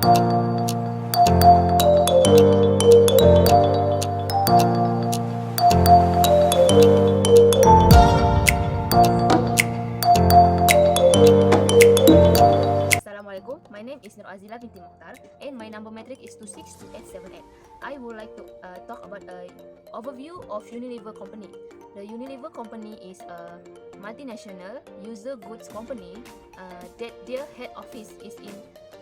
Assalamualaikum. My name is Nur Azila binti Mokhtar and my number metric is 2628878. I would like to talk about an overview of Unilever company. The Unilever company is a multinational user goods company that their head office is in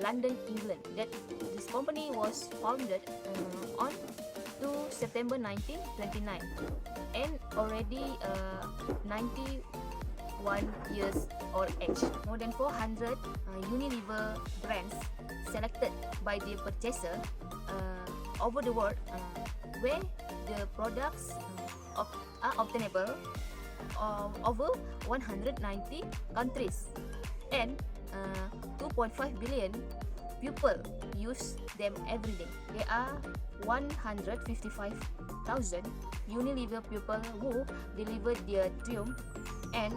London, England. That this company was founded on 2 September 1929 and already 91 years old age. More than 400 Unilever brands selected by the purchaser over the world where the products are obtainable over 190 countries and 2.5 billion people use them every day. There are 155,000 Unilever people who delivered their triumph and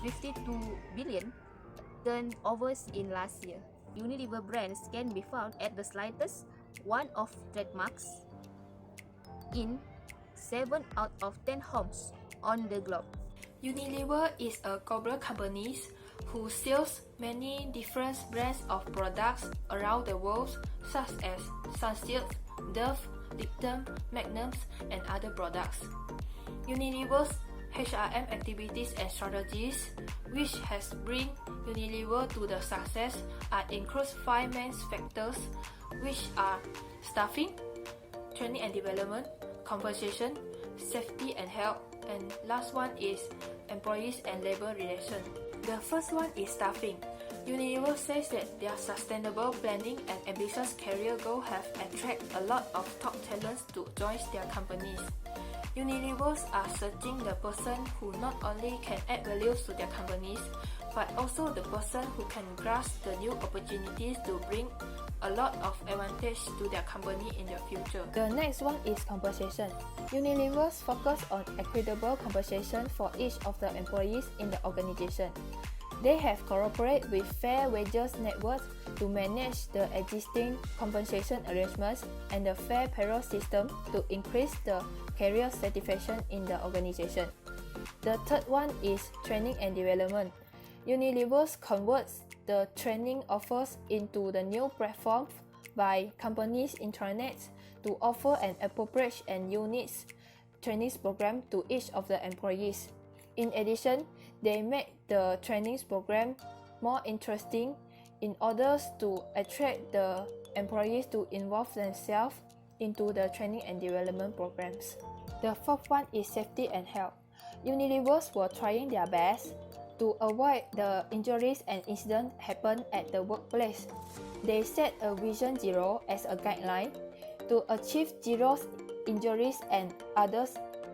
52 billion turnovers in last year. Unilever brands can be found at the slightest one of trademarks in 7 out of 10 homes on the globe. Unilever is a global company who sells many different brands of products around the world, such as Sunsilk, Dove, Lipton, Magnums, and other products. Unilever's HRM activities and strategies, which has bring Unilever to the success, are includes 5 main factors, which are staffing, training and development, compensation, safety and health, and last one is employees and labor relations. The first one is staffing. Unilever says that their sustainable planning and ambitious career goal have attracted a lot of top talents to join their companies. Unilevers are searching the person who not only can add value to their companies, but also the person who can grasp the new opportunities to bring a lot of advantage to their company in the future. The next one is compensation. Unilever's focus on equitable compensation for each of the employees in the organization. They have cooperated with Fair Wages Network to manage the existing compensation arrangements and the fair payroll system to increase the career satisfaction in the organization. The third one is training and development. Unilever converts the training offers into the new platform by companies' intranet to offer an appropriate and unique training program to each of the employees. In addition, they make the training program more interesting in order to attract the employees to involve themselves into the training and development programs. The fourth one is safety and health. Unilevers were trying their best to avoid the injuries and incidents happen at the workplace. They set a Vision Zero as a guideline to achieve zero injuries and other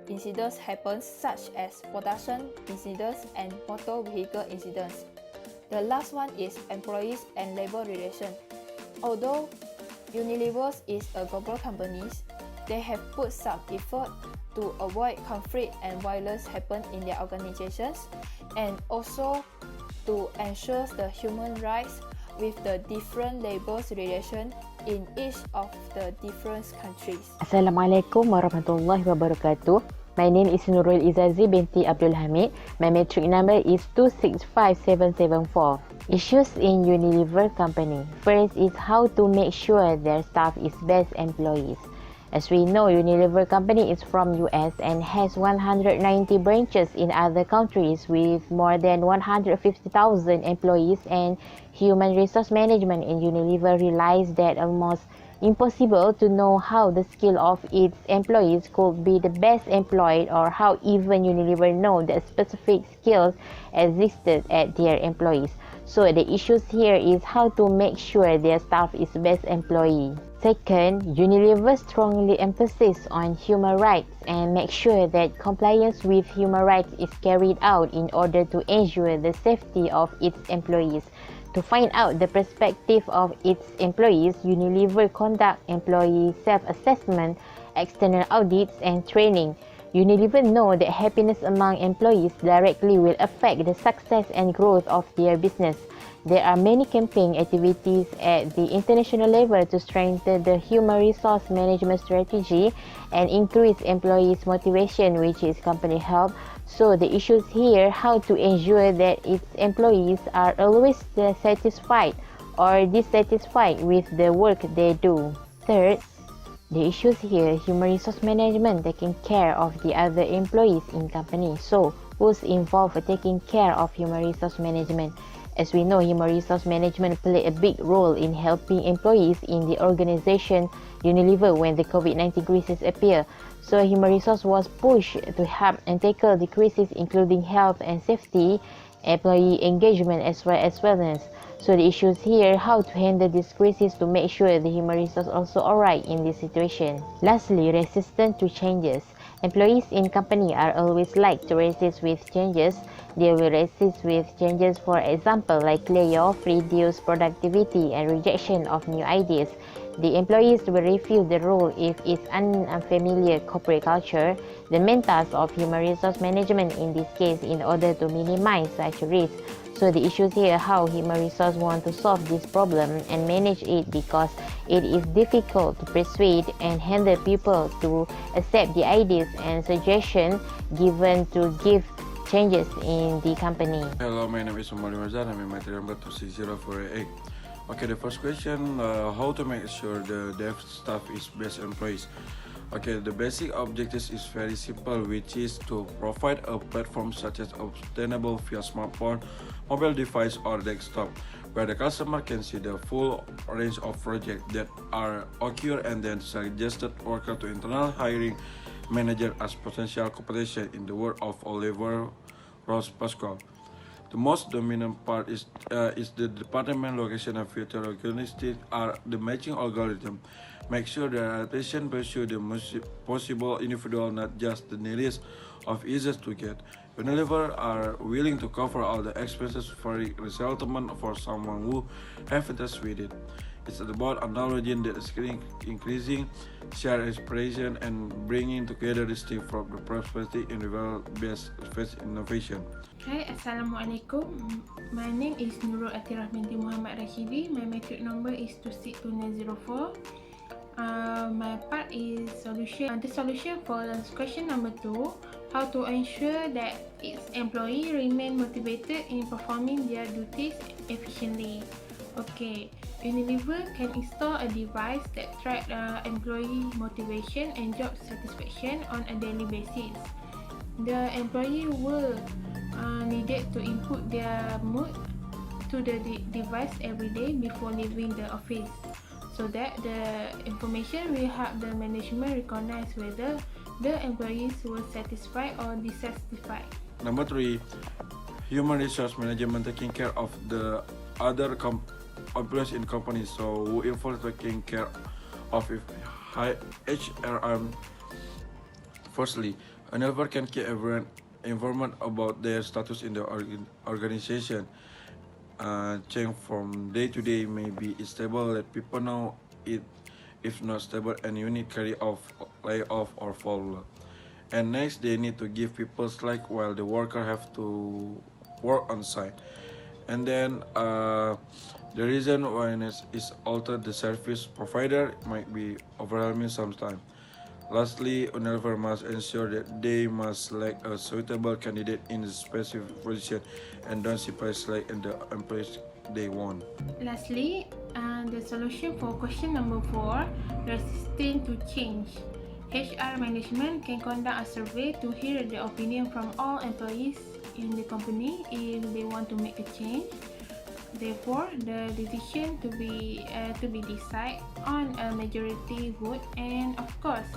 incidents happen such as production incidents and motor vehicle incidents. The last one is employees and labor relations. Although Unilever is a global company, they have put some effort to avoid conflict and violence happen in their organizations and also to ensure the human rights with the different labor relations in each of the different countries. Assalamualaikum warahmatullahi wabarakatuh. My name is Nurul Izazi binti Abdul Hamid. My metric number is 265774. Issues in Unilever company. First is how to make sure their staff is best employees. As we know, Unilever company is from US and has 190 branches in other countries with more than 150,000 employees, and human resource management in Unilever realized that almost impossible to know how the skill of its employees could be the best employed or how even Unilever know the specific skills existed at their employees. So the issues here is how to make sure their staff is best employee. Second, Unilever strongly emphasizes on human rights and make sure that compliance with human rights is carried out in order to ensure the safety of its employees. To find out the perspective of its employees, Unilever conduct employee self-assessment, external audits, and training. Unilever know that happiness among employees directly will affect the success and growth of their business. There are many campaign activities at the international level to strengthen the human resource management strategy and increase employees' motivation, which is company help. So the issues here, how to ensure that its employees are always satisfied or dissatisfied with the work they do. Third, the issues here, human resource management taking care of the other employees in company. So who's involved in taking care of human resource management? As we know, human resource management play a big role in helping employees in the organization Unilever when the COVID-19 crisis appeared. So human resource was pushed to help and tackle the crisis, including health and safety, employee engagement as well as wellness. So the issues here, how to handle this crisis to make sure the human resource also alright in this situation. Lastly, resistant to changes. Employees in company are always like to resist with changes. They will resist with changes, for example, like layoff, reduce productivity, and rejection of new ideas. The employees will refuse the role if it's unfamiliar corporate culture. The main task of human resource management in this case in order to minimize such risk. So the issues here, how human resource want to solve this problem and manage it, because it is difficult to persuade and handle people to accept the ideas and suggestions given to give changes in the company. Hello, my name is Umar Marzan. I'm in my number 260488. Okay, the first question, how to make sure the dev staff is best employees. Okay, the basic objectives is very simple, which is to provide a platform such as obtainable via smartphone, mobile device or desktop, where the customer can see the full range of projects that are occur and then suggested worker to internal hiring manager as potential competition in the word of Oliver Ross Pascal. The most dominant part is the department location and future organizations are the matching algorithm. Make sure the adaptation pursue the most possible individual, not just the nearest of easiest to get. Unilever are willing to cover all the expenses for resettlement for someone who have interest with it. It's about acknowledging that increasing shared inspiration and bringing together this team from the perspective in based innovation. Hi, Assalamualaikum. My name is Nurul Atirah binti Muhammad Rashidi. My matric number is 26204. My part is solution. The solution for question number 2, how to ensure that its employee remain motivated in performing their duties efficiently. Okay, Unilever can install a device that track employee motivation and job satisfaction on a daily basis. The employee will needed to input their mood to the device every day before leaving the office, so that the information will help the management recognize whether the employees were satisfied or dissatisfied. Number 3, human resource management taking care of the other employees in companies. So who involved taking care of high HRM. Firstly, Unilever can keep everyone informed about their status in the organization. Change from day to day, maybe it's stable, let people know it. If not stable, and you need carry off, lay off or follow. And next, they need to give people slack while the worker have to work on site. And then the reason why is altered the service provider might be overwhelming sometimes. Lastly, Unilever must ensure that they must select a suitable candidate in a specific position and don't simply select the employees they want. Lastly, the solution for question number 4, resisting to change. HR management can conduct a survey to hear the opinion from all employees in the company if they want to make a change. Therefore, the decision to be decided on a majority vote, and of course,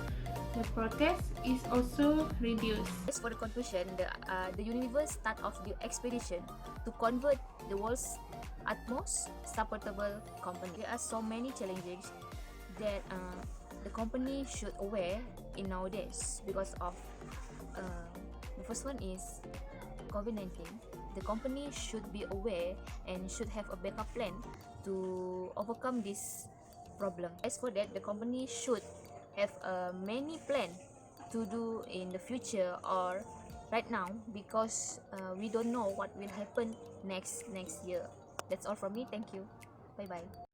the protest is also reduced. As for the conclusion, the Unilever start off the expedition to convert the world's utmost supportable company. There are so many challenges that the company should aware in nowadays because of the first one is COVID-19. The company should be aware and should have a backup plan to overcome this problem. As for that, the company should have a many plan to do in the future or right now, because we don't know what will happen next year. That's all from me. Thank you. Bye bye.